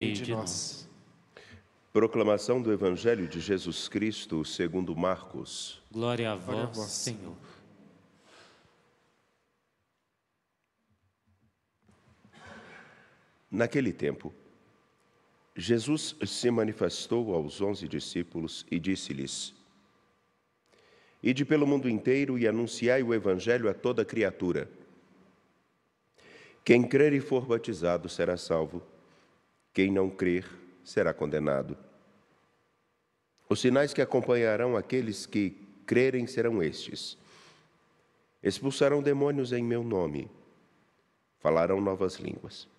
de nós. Proclamação do Evangelho de Jesus Cristo segundo Marcos. Glória a Glória a vós, vós, Senhor. Naquele tempo, Jesus se manifestou aos 11 discípulos e disse-lhes: Ide pelo mundo inteiro e anunciai o Evangelho a toda criatura. Quem crer e for batizado será salvo. Quem não crer será condenado. Os sinais que acompanharão aqueles que crerem serão estes: expulsarão demônios em meu nome, falarão novas línguas.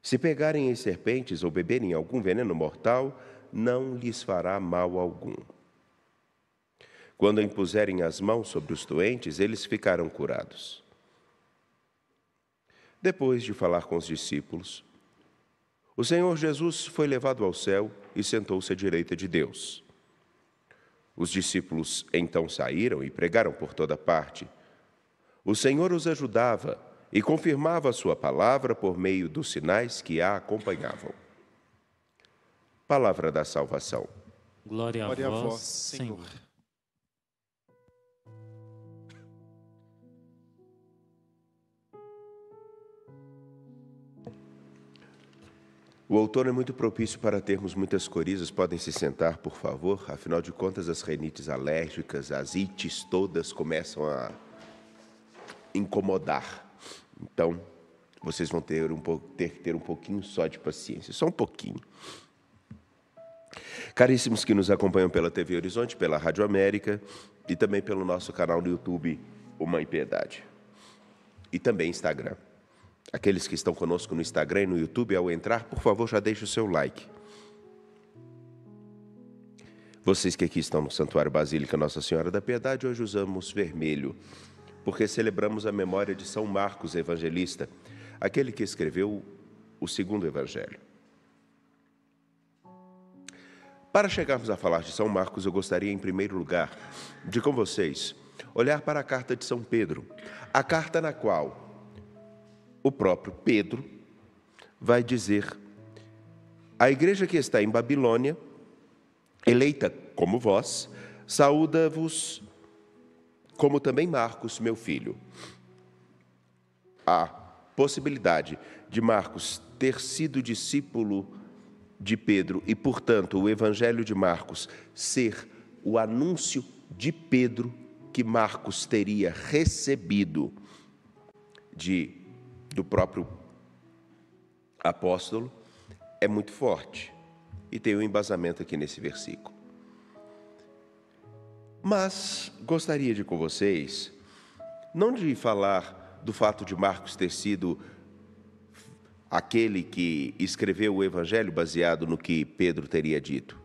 Se pegarem em serpentes ou beberem algum veneno mortal, não lhes fará mal algum. Quando impuserem as mãos sobre os doentes, eles ficarão curados. Depois de falar com os discípulos, o Senhor Jesus foi levado ao céu e sentou-se à direita de Deus. Os discípulos então saíram e pregaram por toda parte. O Senhor os ajudava e confirmava a sua palavra por meio dos sinais que a acompanhavam. Palavra da salvação. Glória Glória a vós, Senhor. Senhor. O outono é muito propício para termos muitas corizas. Podem se sentar, por favor. Afinal de contas, as rinites alérgicas, as ites todas começam a incomodar. Então, vocês vão ter que ter um pouquinho só de paciência, só um pouquinho. Caríssimos que nos acompanham pela TV Horizonte, pela Rádio América e também pelo nosso canal no YouTube, O Mãe Piedade. E também Instagram. Aqueles que estão conosco no Instagram e no YouTube, ao entrar, por favor, já deixe o seu like. Vocês que aqui estão no Santuário Basílica Nossa Senhora da Piedade, hoje usamos vermelho, porque celebramos a memória de São Marcos Evangelista, aquele que escreveu o segundo Evangelho. Para chegarmos a falar de São Marcos, eu gostaria, em primeiro lugar, de com vocês olhar para a carta de São Pedro, a carta na qual o próprio Pedro vai dizer: a igreja que está em Babilônia, eleita como vós, saúda-vos, como também Marcos, meu filho. A possibilidade de Marcos ter sido discípulo de Pedro e, portanto, o Evangelho de Marcos ser o anúncio de Pedro que Marcos teria recebido do próprio apóstolo, é muito forte. E tem um embasamento aqui nesse versículo. Mas gostaria de com vocês, não de falar do fato de Marcos ter sido aquele que escreveu o Evangelho baseado no que Pedro teria dito.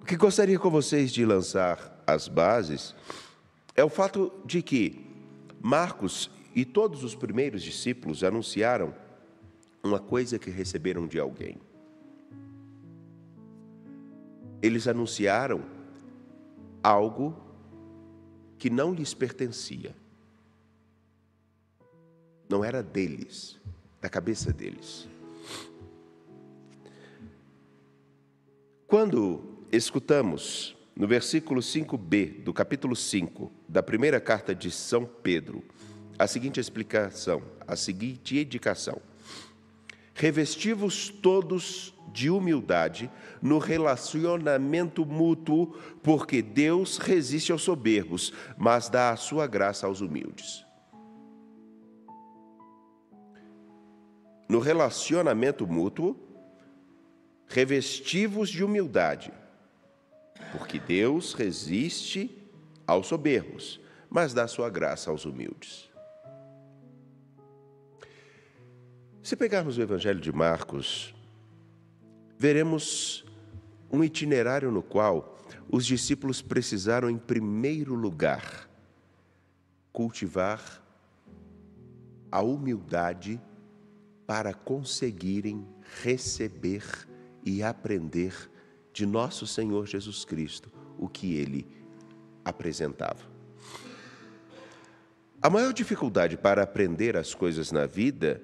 O que gostaria com vocês de lançar as bases é o fato de que Marcos e todos os primeiros discípulos anunciaram uma coisa que receberam de alguém. Eles anunciaram algo que não lhes pertencia. Não era deles, da cabeça deles. Quando escutamos no versículo 5b do capítulo 5 da primeira carta de São Pedro, a seguinte explicação, a seguinte indicação: revesti-vos todos de humildade no relacionamento mútuo, porque Deus resiste aos soberbos, mas dá a sua graça aos humildes. No relacionamento mútuo, revesti-vos de humildade, porque Deus resiste aos soberbos, mas dá a sua graça aos humildes. Se pegarmos o Evangelho de Marcos, veremos um itinerário no qual os discípulos precisaram, em primeiro lugar, cultivar a humildade para conseguirem receber e aprender de nosso Senhor Jesus Cristo o que Ele apresentava. A maior dificuldade para aprender as coisas na vida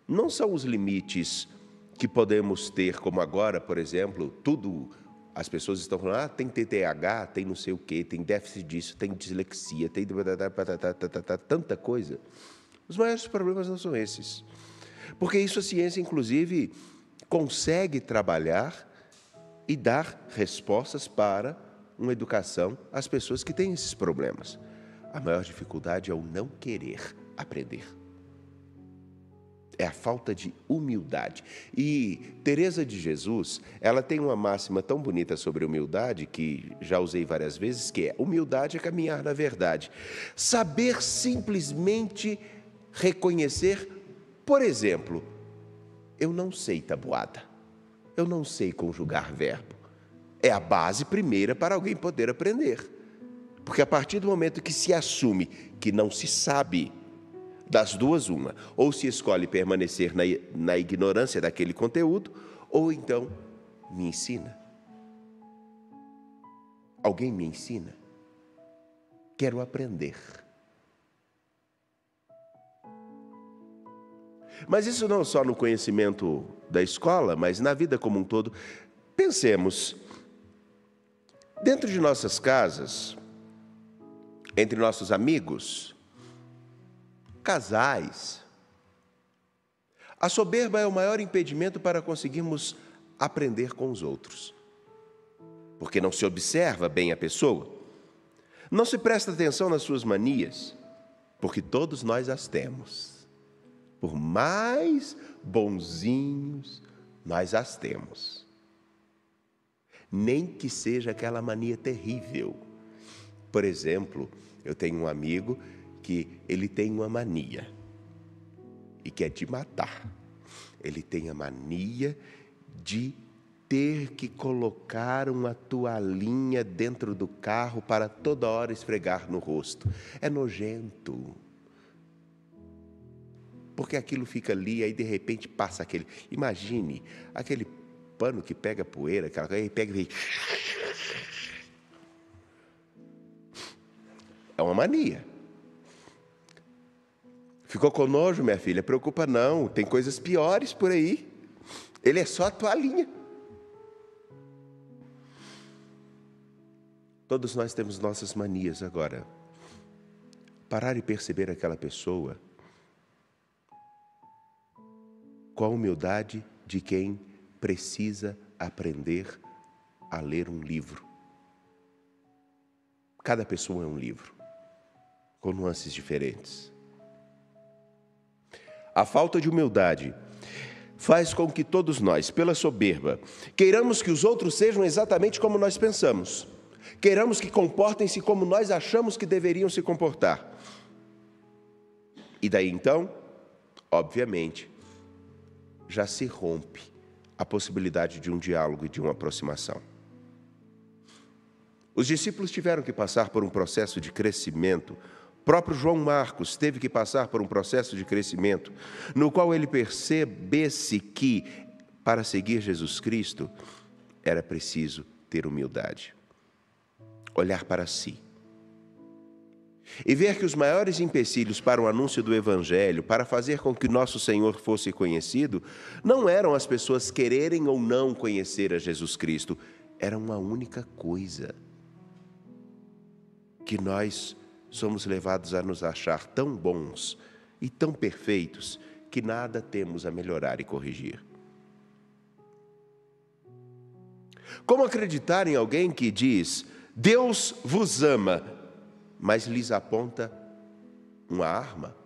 não são os limites que podemos ter, como agora, por exemplo, tudo, as pessoas estão falando, tem TDAH, tem não sei o quê, tem déficit disso, tem dislexia, tem tanta coisa. Os maiores problemas não são esses. Porque isso a ciência, inclusive, consegue trabalhar e dar respostas para uma educação às pessoas que têm esses problemas. A maior dificuldade é o não querer aprender. É a falta de humildade. E Teresa de Jesus, ela tem uma máxima tão bonita sobre humildade, que já usei várias vezes, que é: humildade é caminhar na verdade. Saber simplesmente reconhecer, por exemplo, eu não sei tabuada, eu não sei conjugar verbo. É a base primeira para alguém poder aprender. Porque a partir do momento que se assume que não se sabe, das duas uma, ou se escolhe permanecer na ignorância daquele conteúdo, ou então me ensina. Alguém me ensina? Quero aprender. Mas isso não só no conhecimento da escola, mas na vida como um todo. Pensemos, dentro de nossas casas, entre nossos amigos, casais, a soberba é o maior impedimento para conseguirmos aprender com os outros. Porque não se observa bem a pessoa, não se presta atenção nas suas manias, porque todos nós as temos. Por mais bonzinhos, nós as temos. Nem que seja aquela mania terrível. Por exemplo, eu tenho um amigo que ele tem uma mania, e que é de matar. Ele tem a mania de ter que colocar uma toalhinha dentro do carro para toda hora esfregar no rosto. É nojento. Porque aquilo fica ali, aí de repente passa aquele... Imagine, aquele pano que pega poeira, aquela coisa, aí pega e vem... É uma mania. Ficou com nojo, minha filha? Preocupa não, tem coisas piores por aí. Ele é só a toalhinha. Todos nós temos nossas manias agora. Parar e perceber aquela pessoa com a humildade de quem precisa aprender a ler um livro. Cada pessoa é um livro, com nuances diferentes. A falta de humildade faz com que todos nós, pela soberba, queiramos que os outros sejam exatamente como nós pensamos. Queiramos que comportem-se como nós achamos que deveriam se comportar. E daí então, obviamente, já se rompe a possibilidade de um diálogo e de uma aproximação. Os discípulos tiveram que passar por um processo de crescimento. O próprio João Marcos teve que passar por um processo de crescimento, no qual ele percebesse que, para seguir Jesus Cristo, era preciso ter humildade. Olhar para si. E ver que os maiores empecilhos para o anúncio do Evangelho, para fazer com que nosso Senhor fosse conhecido, não eram as pessoas quererem ou não conhecer a Jesus Cristo, era uma única coisa: que nós somos levados a nos achar tão bons e tão perfeitos que nada temos a melhorar e corrigir. Como acreditar em alguém que diz: Deus vos ama, mas lhes aponta uma arma?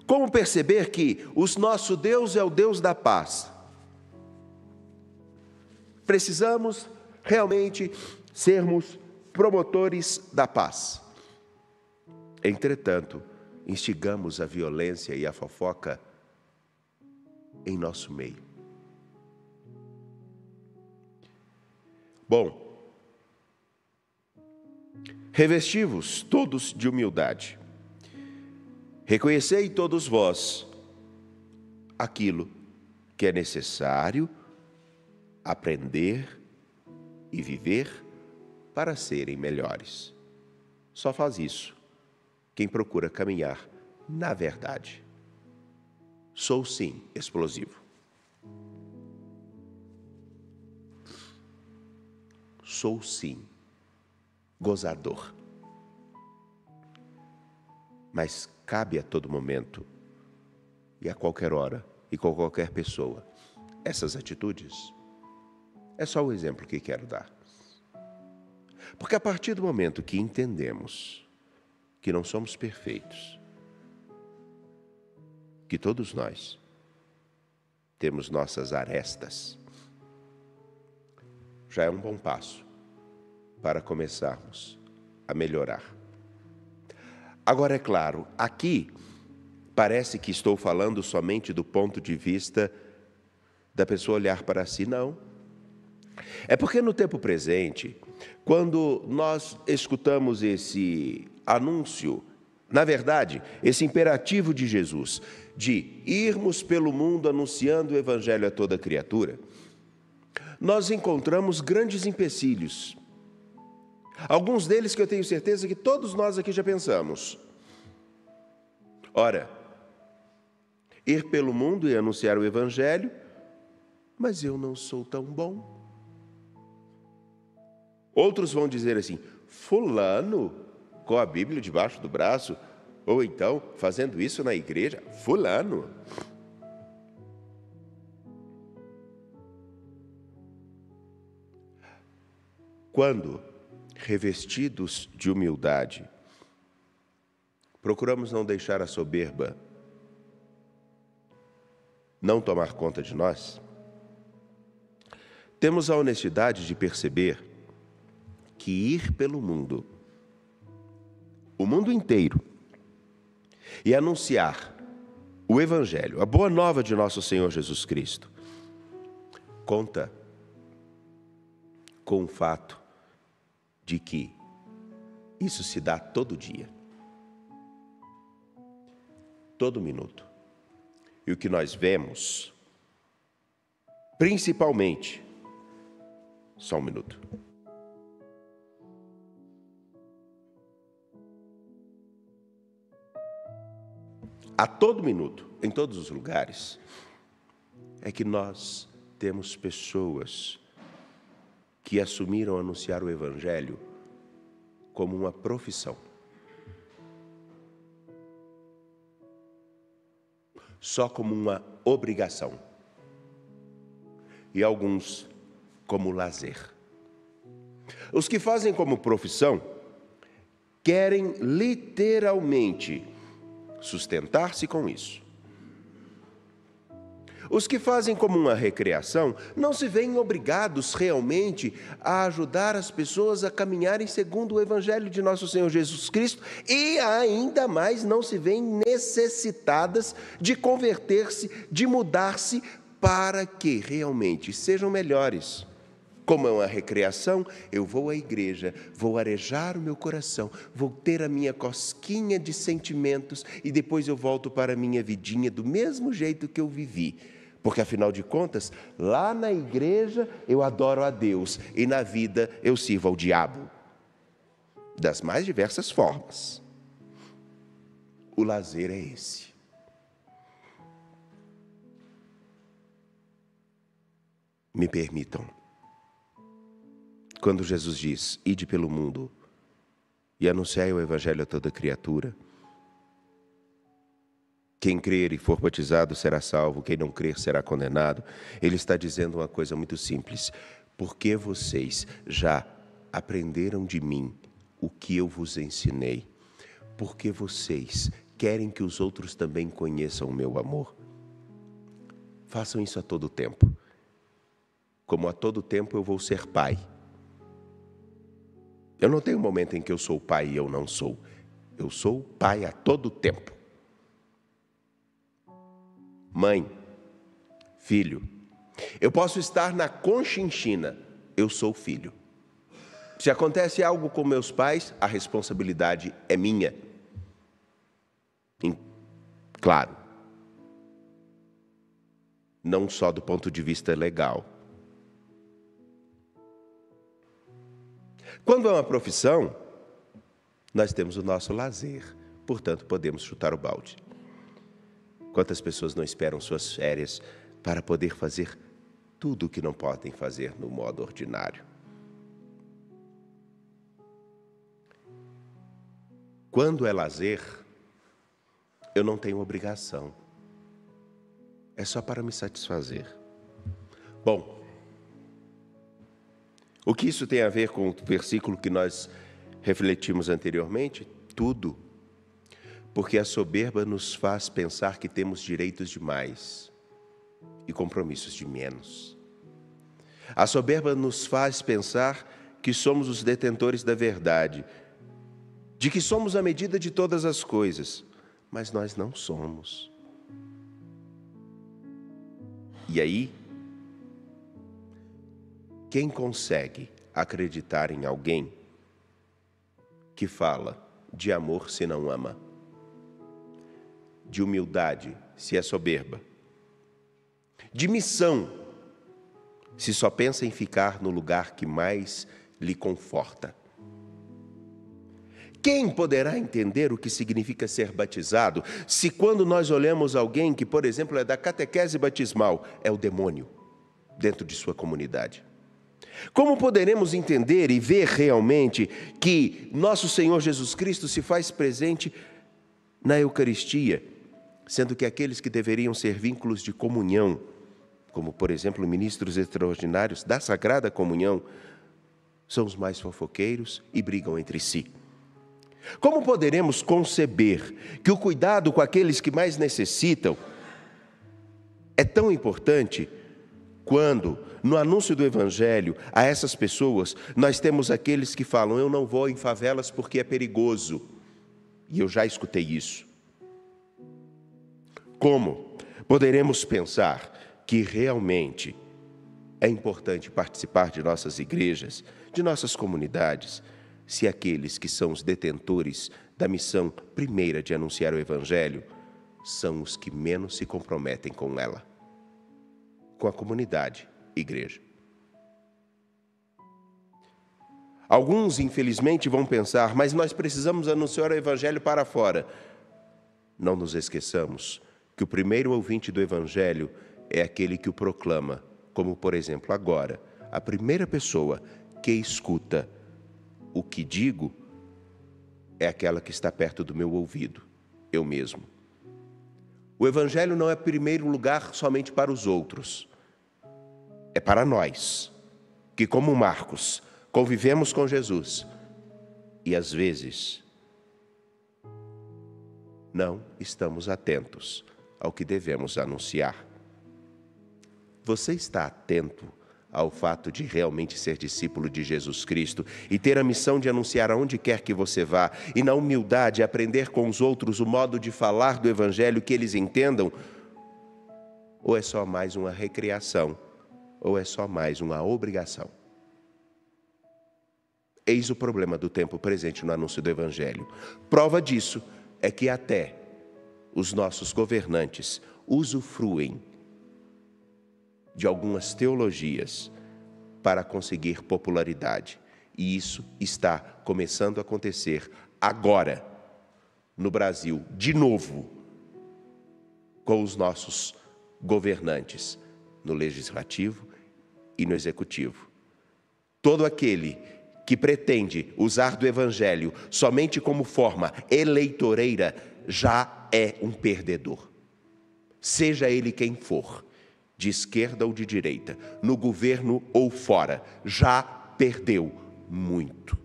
Como perceber que o nosso Deus é o Deus da paz? Precisamos realmente sermos promotores da paz. Entretanto, instigamos a violência e a fofoca em nosso meio. Bom, revesti-vos todos de humildade. Reconhecei todos vós aquilo que é necessário aprender e viver para serem melhores. Só faz isso quem procura caminhar na verdade. Sou sim explosivo. sou sim gozador. Mas cabe a todo momento e a qualquer hora e com qualquer pessoa essas atitudes? É só o exemplo que quero dar. Porque a partir do momento que entendemos que não somos perfeitos, que todos nós temos nossas arestas, já é um bom passo para começarmos a melhorar. Agora, é claro, aqui parece que estou falando somente do ponto de vista da pessoa olhar para si. Não. É porque no tempo presente, quando nós escutamos esse anúncio, na verdade, esse imperativo de Jesus, de irmos pelo mundo anunciando o Evangelho a toda criatura, nós encontramos grandes empecilhos. Alguns deles que eu tenho certeza que todos nós aqui já pensamos. Ora, ir pelo mundo e anunciar o Evangelho, mas eu não sou tão bom. Outros vão dizer assim, fulano, com a Bíblia debaixo do braço, ou então fazendo isso na igreja, fulano. Quando, revestidos de humildade, procuramos não deixar a soberba não tomar conta de nós, temos a honestidade de perceber que ir pelo mundo, o mundo inteiro, e anunciar o Evangelho, a boa nova de nosso Senhor Jesus Cristo, conta com o fato de que isso se dá todo dia, todo minuto. E o que nós vemos, principalmente, só um minuto. A todo minuto, em todos os lugares, é que nós temos pessoas que assumiram anunciar o Evangelho como uma profissão. Só como uma obrigação. E alguns como lazer. Os que fazem como profissão querem literalmente sustentar-se com isso. Os que fazem como uma recreação não se veem obrigados realmente a ajudar as pessoas a caminharem segundo o Evangelho de nosso Senhor Jesus Cristo e ainda mais não se veem necessitadas de converter-se, de mudar-se para que realmente sejam melhores. Como é uma recreação, eu vou à igreja, vou arejar o meu coração, vou ter a minha cosquinha de sentimentos e depois eu volto para a minha vidinha do mesmo jeito que eu vivi. Porque, afinal de contas, lá na igreja eu adoro a Deus e na vida eu sirvo ao diabo. Das mais diversas formas. O lazer é esse. Me permitam. Quando Jesus diz, ide pelo mundo e anunciai o Evangelho a toda criatura, quem crer e for batizado será salvo, quem não crer será condenado. Ele está dizendo uma coisa muito simples. Porque vocês já aprenderam de mim o que eu vos ensinei? Porque vocês querem que os outros também conheçam o meu amor? Façam isso a todo tempo. Como a todo tempo eu vou ser pai. Eu não tenho um momento em que eu sou pai e eu não sou. Eu sou pai a todo tempo. Mãe, filho. Eu posso estar na Conchinchina, eu sou filho. Se acontece algo com meus pais, a responsabilidade é minha. Claro, não só do ponto de vista legal. Quando é uma profissão, nós temos o nosso lazer, portanto podemos chutar o balde. Quantas pessoas não esperam suas férias para poder fazer tudo o que não podem fazer no modo ordinário? quando é lazer, eu não tenho obrigação. É só para me satisfazer. Bom, o que isso tem a ver com o versículo que nós refletimos anteriormente? Tudo. Porque a soberba nos faz pensar que temos direitos demais e compromissos de menos. A soberba nos faz pensar que somos os detentores da verdade, de que somos a medida de todas as coisas, mas nós não somos. E aí, quem consegue acreditar em alguém que fala de amor se não ama, de humildade se é soberba, de missão se só pensa em ficar no lugar que mais lhe conforta? Quem poderá entender o que significa ser batizado se quando nós olhamos alguém que, por exemplo, é da catequese batismal, é o demônio dentro de sua comunidade? Como poderemos entender e ver realmente que nosso Senhor Jesus Cristo se faz presente na Eucaristia, sendo que aqueles que deveriam ser vínculos de comunhão, como, por exemplo, ministros extraordinários da Sagrada Comunhão, são os mais fofoqueiros e brigam entre si? Como poderemos conceber que o cuidado com aqueles que mais necessitam é tão importante quando, no anúncio do Evangelho a essas pessoas, nós temos aqueles que falam: eu não vou em favelas porque é perigoso? E eu já escutei isso. Como poderemos pensar que realmente é importante participar de nossas igrejas, de nossas comunidades, se aqueles que são os detentores da missão primeira de anunciar o Evangelho são os que menos se comprometem com ela, com a comunidade, igreja? Alguns, infelizmente, vão pensar: mas nós precisamos anunciar o Evangelho para fora. Não nos esqueçamos que o primeiro ouvinte do Evangelho é aquele que o proclama, como, por exemplo, agora, a primeira pessoa que escuta o que digo é aquela que está perto do meu ouvido, eu mesmo. O Evangelho não é primeiro lugar somente para os outros, é para nós, que como Marcos, convivemos com Jesus e às vezes não estamos atentos ao que devemos anunciar. Você está atento ao fato de realmente ser discípulo de Jesus Cristo e ter a missão de anunciar aonde quer que você vá, e na humildade aprender com os outros o modo de falar do Evangelho que eles entendam? Ou é só mais uma recreação? Ou é só mais uma obrigação? Eis o problema do tempo presente no anúncio do Evangelho. Prova disso é que até os nossos governantes usufruem de algumas teologias para conseguir popularidade. E isso está começando a acontecer agora, no Brasil, de novo, com os nossos governantes, no Legislativo e no Executivo. Todo aquele que pretende usar do Evangelho somente como forma eleitoreira já é um perdedor. Seja ele quem for, de esquerda ou de direita, no governo ou fora, já perdeu muito.